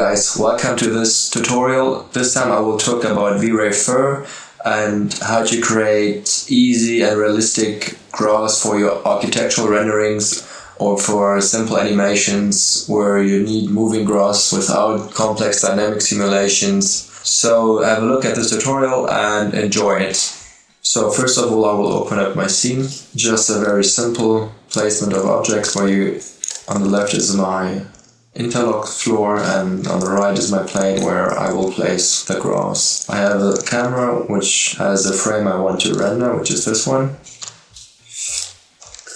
guys, welcome to this tutorial. This time I will talk about Vray fur and how to create easy and realistic grass for your architectural renderings or for simple animations where you need moving grass without complex dynamic simulations. So have a look at this tutorial and enjoy it. So first of all, I will open up my scene. Just a very simple placement of objects where on the left is my interlock floor and on the right is my plane where I will place the grass. I have a camera which has a frame I want to render, which is this one.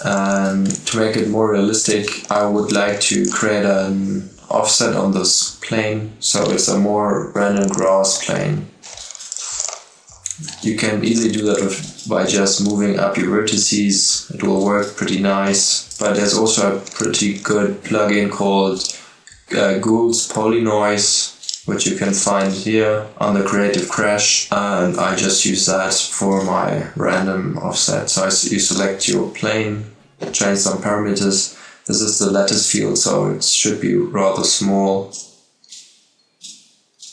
And to make it more realistic, I would like to create an offset on this plane, so it's a more random grass plane. You can easily do that by just moving up your vertices. It will work pretty nice, but there's also a pretty good plugin called Gould's Polynoise, which you can find here on the Creative Crash, and I just use that for my random offset. So you select your plane, change some parameters. This is the lattice field, so it should be rather small.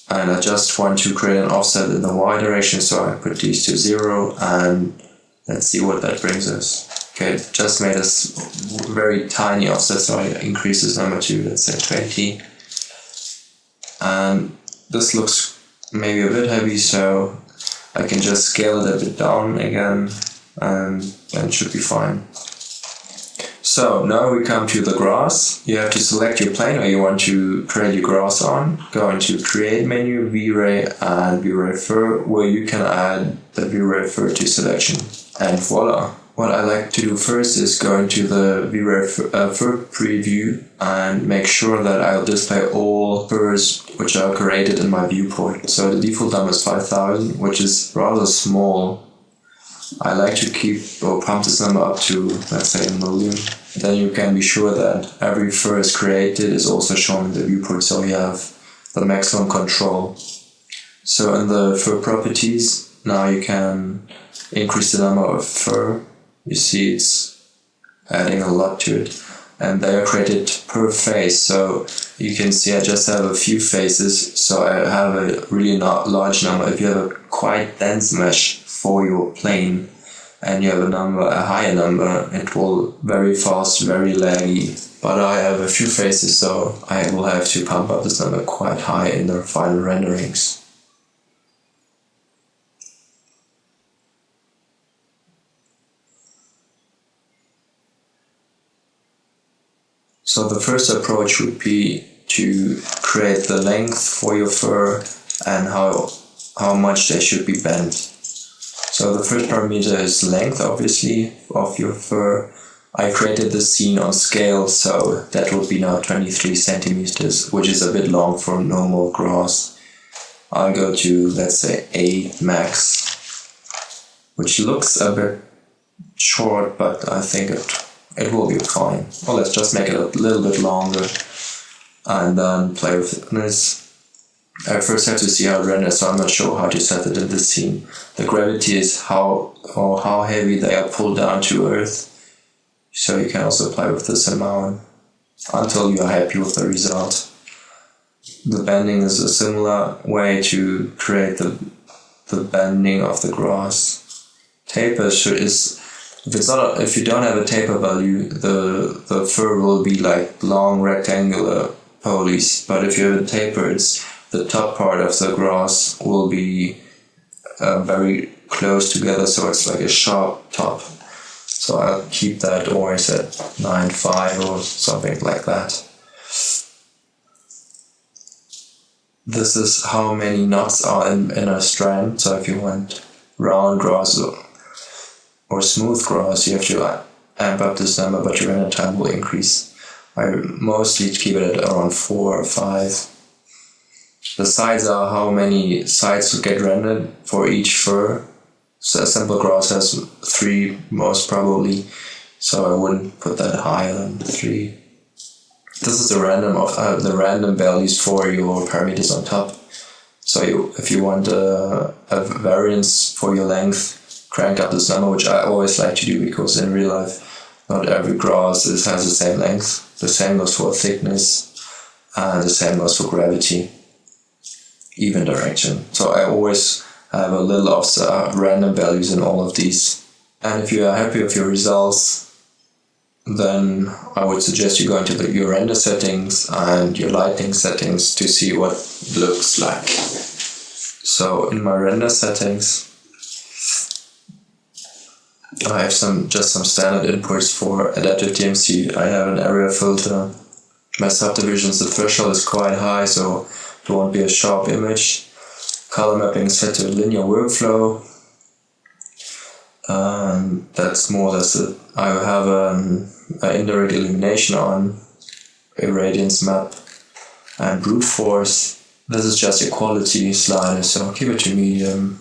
And I just want to create an offset in the Y direction, so I put these to 0, and let's see what that brings us. Okay, just made a very tiny offset, so I increase this number to, let's say, 20. And this looks maybe a bit heavy, so I can just scale it a bit down again, and then it should be fine. So now we come to the grass. You have to select your plane or you want to create your grass on. Go into Create menu, Vray and Vray fur, where you can add the Vray fur to selection. And voila! What I like to do first is go into the Vray fur preview and make sure that I'll display all furs which are created in my viewport. So the default number is 5000, which is rather small. I like to keep or pump this number up to, let's say, 1 million. Then you can be sure that every fur is created is also shown in the viewport, so you have the maximum control. So in the fur properties, now you can increase the number of fur. You see it's adding a lot to it. And they are created per face, so you can see I just have a few faces, so I have a really large number. If you have a quite dense mesh for your plane and you have a higher number, it will very fast, very laggy. But I have a few faces, so I will have to pump up this number quite high in the final renderings. So the first approach would be to create the length for your fur and how much they should be bent. So the first parameter is length, obviously, of your fur. I created the scene on scale, so that would be now 23 centimeters, which is a bit long for normal grass. I'll go to, let's say, 8 max, which looks a bit short, but I think it will be fine. Well, let's just make it a little bit longer and then play with thickness. I first have to see how it renders, so I'm not sure how to set it in the scene. The gravity is how heavy they are pulled down to earth. So you can also play with this amount until you are happy with the result. The bending is a similar way to create the bending of the grass. Taper if you don't have a taper value, the fur will be like long rectangular polys. But if you have a taper, the top part of the grass will be very close together, so it's like a sharp top. So I'll keep that always at 9.5 or something like that. This is how many knots are in a strand. So if you want round grass or smooth grass, you have to amp up this number, but your render time will increase. I mostly keep it at around 4 or 5. The sides are how many sides will get rendered for each fur. So a simple grass has 3 most probably, so I wouldn't put that higher than 3. This is the random values for your parameters on top. So if you want a variance for your length, crank up this number, which I always like to do because in real life not every grass has the same length. The same goes for thickness. And the same goes for gravity, even direction. So I always have a little of the random values in all of these. And if you are happy with your results, then I would suggest you go into your render settings and your lighting settings to see what it looks like. So in my render settings, I have some standard inputs for adaptive DMC. I have an area filter. My subdivisions, the threshold is quite high, so there won't be a sharp image. Color mapping is set to linear workflow. That's more or less it. I have an indirect illumination on, irradiance map, and brute force. This is just a quality slider, so keep it to medium.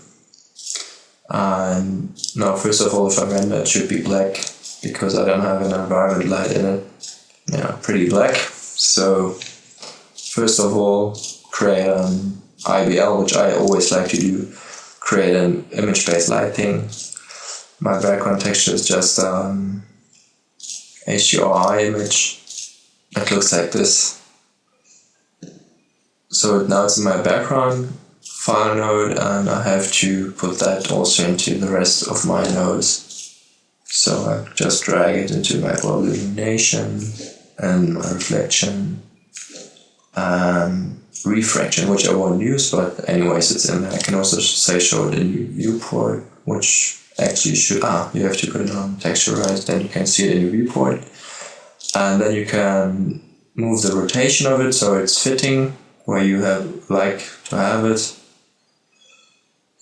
And now, first of all, if I render, it should be black because I don't have an environment light in it. Yeah, pretty black. So first of all, create an IBL, which I always like to do. Create an image-based lighting. My background texture is just HDRI image. It looks like this. So now it's in my background file node, and I have to put that also into the rest of my nodes. So I just drag it into my illumination and my reflection and refraction, which I won't use, but anyways it's in there. I can also say show it in your viewport, which actually should, you have to put it on texturized, then you can see it in your viewport. And then you can move the rotation of it so it's fitting where you like to have it.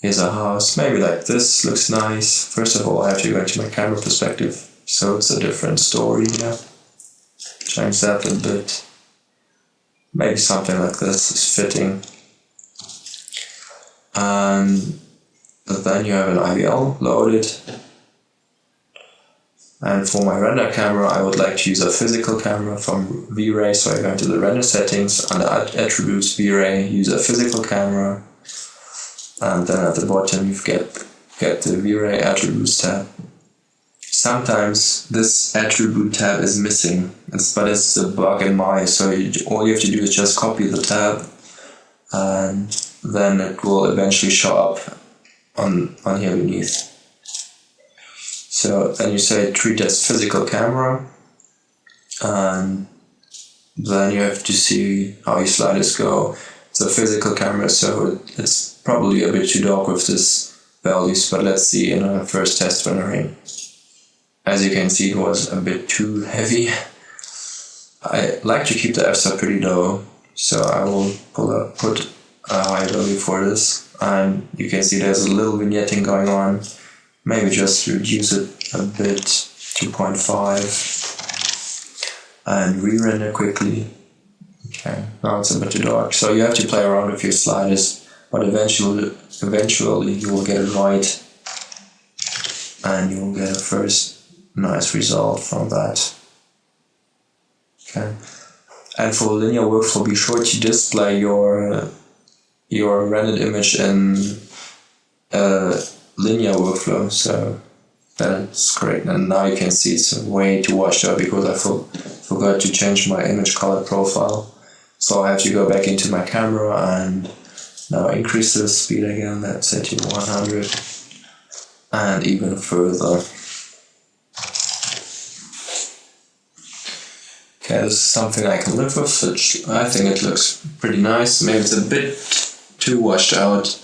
Here's a house, maybe like this, looks nice. First of all, I have to go into my camera perspective, so it's a different story here. Change that a bit. Maybe something like this is fitting. And then you have an IBL loaded. And for my render camera, I would like to use a physical camera from Vray, so I go into the render settings, under attributes, Vray, use a physical camera. And then at the bottom you get the Vray attributes tab. Sometimes this attribute tab is missing, but it's a bug in Maya, so all you have to do is just copy the tab and then it will eventually show up on here beneath. So then you say treat as physical camera, and then you have to see how your sliders go. It's a physical camera, so it's probably a bit too dark with this values, but let's see in a first test rendering. As you can see, it was a bit too heavy. I like to keep the f-stop pretty low, so I will put a high value for this, and you can see there's a little vignetting going on. Maybe just reduce it a bit, 2.5, and re-render quickly. Okay, now it's a bit too dark, so you have to play around with your sliders, but eventually you will get it right, and you will get a first nice result from that. Okay, and for linear workflow, be sure to display your rendered image in linear workflow, so that's great. And now you can see it's way too washed out because I forgot to change my image color profile. So I have to go back into my camera and now increase the speed again, let's say to 100, and even further. Okay, this is something I can live with, which I think it looks pretty nice. Maybe it's a bit too washed out,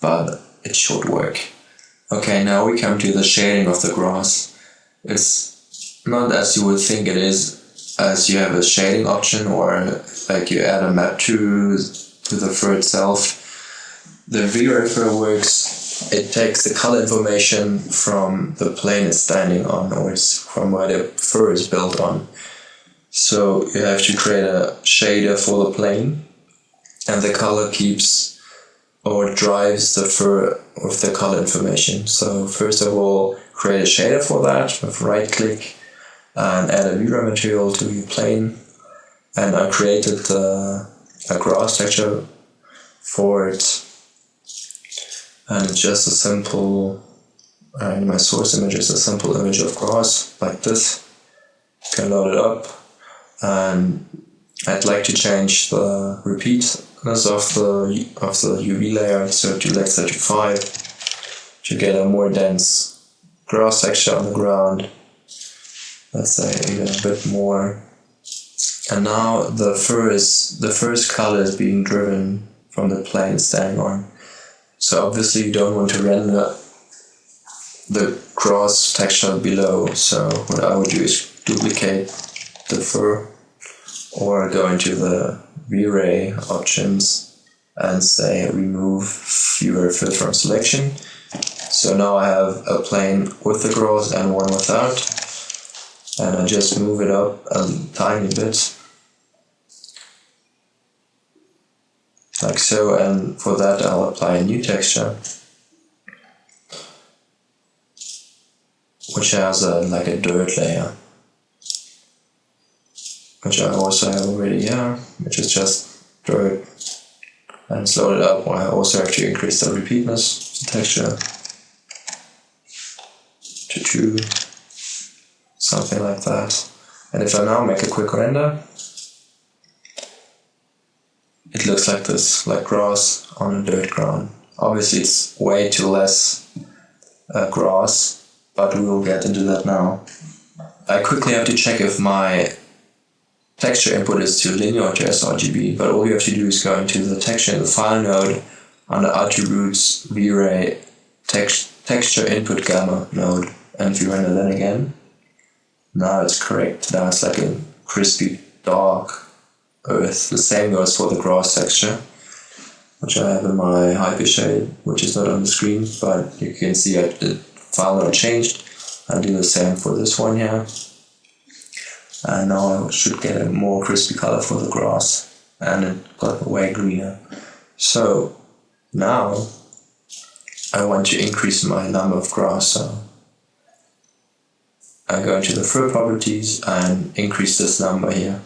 but it should work. Okay, now we come to the shading of the grass. It's not as you would think it is, as you have a shading option or like you add a map to the fur itself. The Vray fur works, it takes the color information from the plane it's standing on, or it's from where the fur is built on. So you have to create a shader for the plane, and the color keeps or drives the fur with the color information. So first of all, create a shader for that with right click and add a Vray material to your plane. And I created a grass texture for it. And it's just a simple, my source image is a simple image of grass like this. You can load it up and I'd like to change the repeatedness of the UV layer, so to let's say to 5, to get a more dense grass texture on the ground. Let's say even a bit more. And now the first color is being driven from the plane it's standing on. So obviously you don't want to render the grass texture below. So what I would do is duplicate the fur, or go into the Vray options and say remove viewer fill from selection. So now I have a plane with the grass and one without, and I just move it up a tiny bit, like so, and for that I'll apply a new texture, which has like a dirt layer, which I also have already here, which is just dirt, and it's loaded up. I also have to increase the repeatedness texture to 2, something like that. And if I now make a quick render, it looks like this, like grass on a dirt ground. Obviously it's way too less grass, but we will get into that now. I quickly have to check if my texture input is to linear or to sRGB, but all you have to do is go into the texture in the file node under attributes Vray texture input gamma node, and if you render that again, now it's correct. Now it's like a crispy dark earth. The same goes for the grass texture, which I have in my hypershade, which is not on the screen, but you can see the file node changed. I'll do the same for this one here. And now I should get a more crispy color for the grass, and it got way greener. So now I want to increase my number of grass, so I go into the fur properties and increase this number here.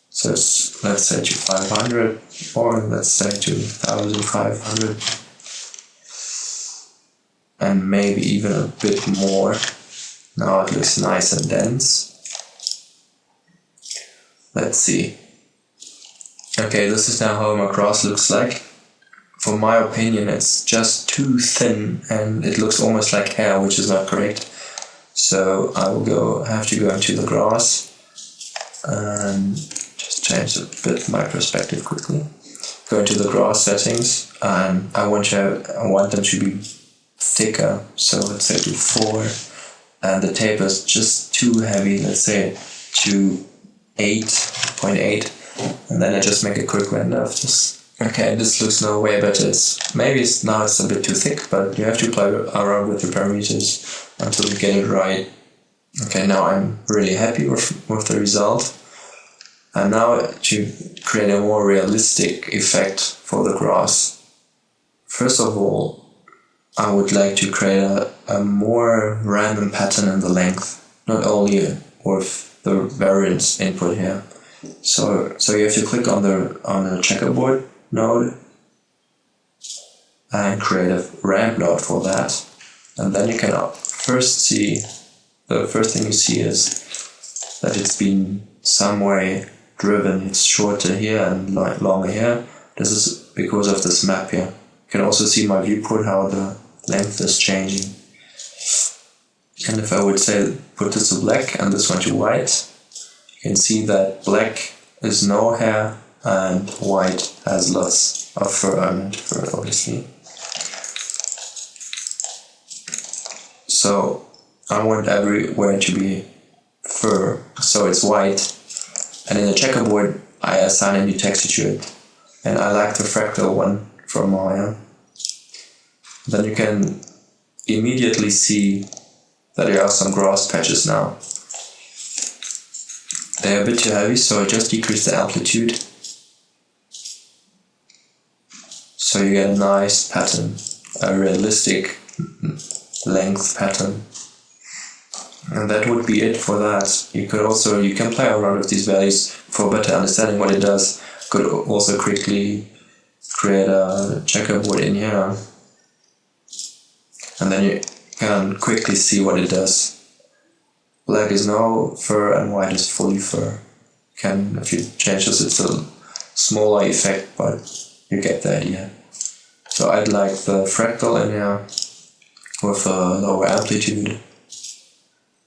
So it's, let's say to 500, or let's say to 1500, and maybe even a bit more. Now it looks nice and dense. Let's see. Okay, this is now how my grass looks like. For my opinion, it's just too thin and it looks almost like hair, which is not correct. So I will have to go into the grass and just change a bit my perspective quickly. Go into the grass settings, and I want them to be thicker. So let's say to 4, and the taper is just too heavy. Let's say to 8.8, and then I just make a quick render of this. Okay, this looks no way better. Maybe now it's a bit too thick, but you have to play around with the parameters until you get it right. Okay, now I'm really happy with the result. And now to create a more realistic effect for the grass, first of all, I would like to create a more random pattern in the length, not only with the variance input here. So you have to click on the checkerboard node and create a ramp node for that, and then you can first see, the first thing you see is that it's been some way driven. It's shorter here and longer here. This is because of this map here. You can also see my viewport, how the length is changing. And if I would say put this to black and this one to white, you can see that black is no hair and white has lots of fur, obviously. So I want everywhere to be fur, so it's white. And in the checkerboard, I assign a new texture to it. And I like the fractal one from Maya. Then you can immediately see that there are some grass patches now. They're a bit too heavy, so I just decrease the amplitude. So you get a nice pattern, a realistic length pattern. And that would be it for that. You can play around with these values for better understanding what it does. Could also quickly create a checkerboard in here, and then you can quickly see what it does. Black is no fur and white is fully fur. If you change this, it's a smaller effect, but you get the idea. So I'd like the fractal in here with a lower amplitude,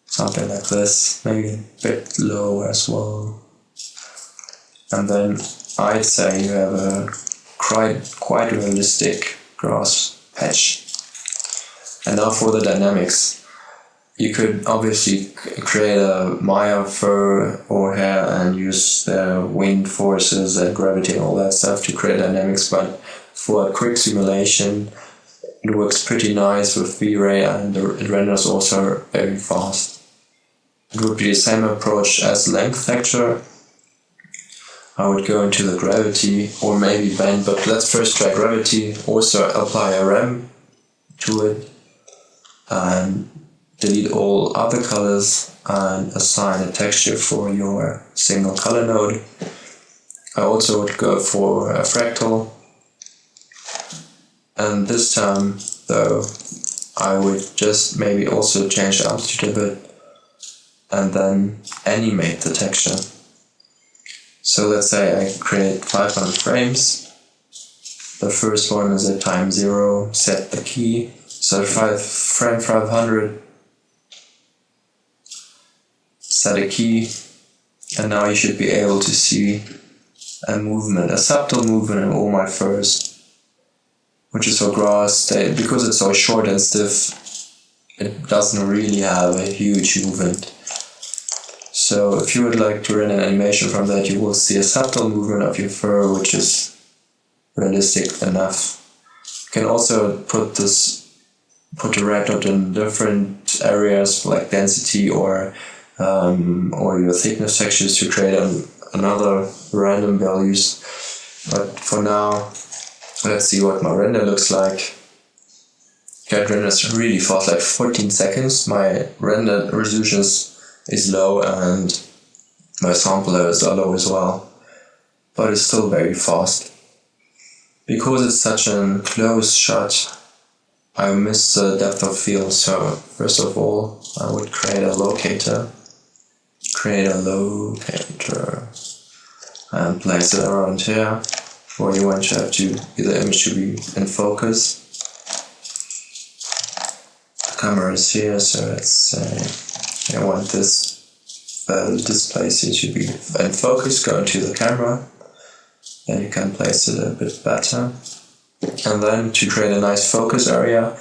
something like this, maybe a bit lower as well. And then I'd say you have a quite realistic grass patch. And now for the dynamics. You could obviously create a Maya fur or hair and use the wind forces and gravity and all that stuff to create dynamics, but for a quick simulation it works pretty nice with Vray, and it renders also very fast. It would be the same approach as length texture. I would go into the gravity or maybe bend, but let's first try gravity. Also apply a rem to it and delete all other colors and assign a texture for your single color node. I also would go for a fractal, and this time though I would just maybe also change the amplitude a bit and then animate the texture. So let's say I create 500 frames. The first one is at time 0, set the key, so frame 500, set a key, and now you should be able to see a movement, a subtle movement in all my furs, which is for grass. Because it's so short and stiff, it doesn't really have a huge movement. So if you would like to run an animation from that, you will see a subtle movement of your fur, which is realistic enough. You can also put the red dot in different areas like density or your thickness textures to create another random values. But for now, let's see what my render looks like. It renders really fast, like 14 seconds. My render resolution is low and my sample levels are low as well, but it's still very fast. Because it's such a close shot, I miss the depth of field. So first of all, I would create a locator, and place it around here, where you want to have the image to be in focus. The camera is here, so let's say I want this place here to be in focus. Go into the camera, then you can place it a bit better. And then to create a nice focus area,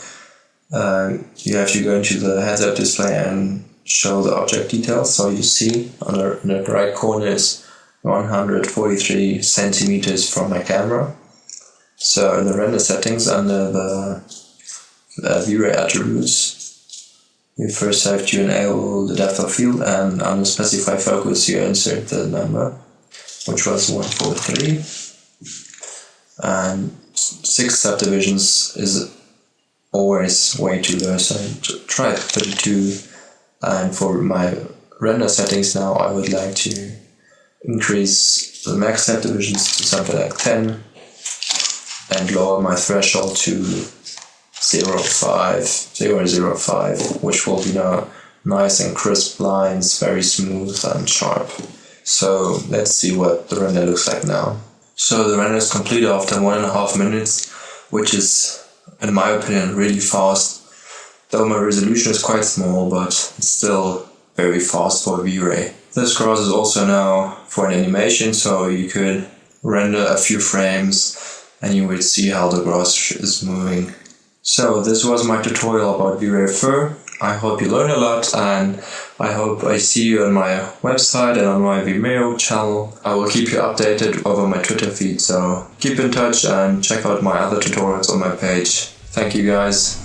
you have to go into the heads-up display and show the object details. So you see on the right corner is 143 centimeters from my camera. So in the render settings under the Vray attributes, you first have to enable the depth of field, and under specify focus you insert the number, which was 143. And 6 subdivisions is always way too low, so I try 32. And for my render settings now, I would like to increase the max subdivisions to something like 10 and lower my threshold to 0.05, which will be now nice and crisp lines, very smooth and sharp. So let's see what the render looks like now. So the render is complete after 1.5 minutes, which is, in my opinion, really fast. Though my resolution is quite small, but it's still very fast for Vray. This grass is also now for an animation, so you could render a few frames and you would see how the grass is moving. So this was my tutorial about Vray Fur. I hope you learned a lot, and I hope I see you on my website and on my Vimeo channel. I will keep you updated over my Twitter feed, so keep in touch and check out my other tutorials on my page. Thank you guys.